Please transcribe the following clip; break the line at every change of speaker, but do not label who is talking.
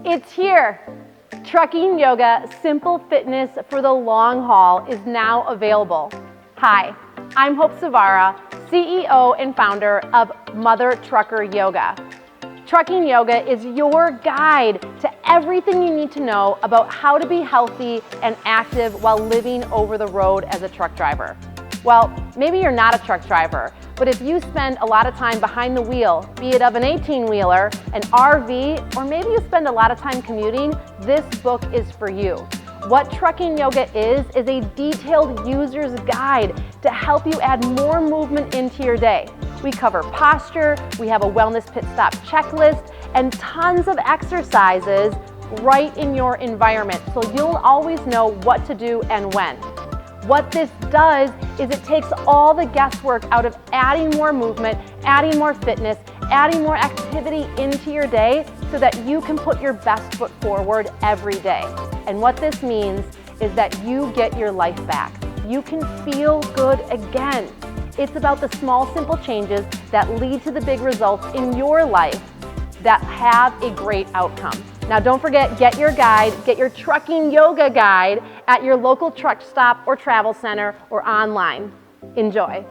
It's here. Trucking Yoga Simple Fitness for the long haul is now available. Hi, I'm Hope Savara, CEO and founder of Mother Trucker Yoga. Trucking Yoga is your guide to everything you need to know about how to be healthy and active while living over the road as a truck driver. Well, maybe you're not a truck driver, but if you spend a lot of time behind the wheel, be it of an 18-wheeler, an RV, or maybe you spend a lot of time commuting, this book is for you. What Trucking Yoga is a detailed user's guide to help you add more movement into your day. We cover posture, we have a wellness pit stop checklist, and tons of exercises right in your environment, so you'll always know what to do and when. What this does is it takes all the guesswork out of adding more movement, adding more fitness, adding more activity into your day so that you can put your best foot forward every day. And what this means is that you get your life back. You can feel good again. It's about the small, simple changes that lead to the big results in your life that have a great outcome. Now don't forget, get your guide, get your Trucking Yoga guide at your local truck stop or travel center or online. Enjoy.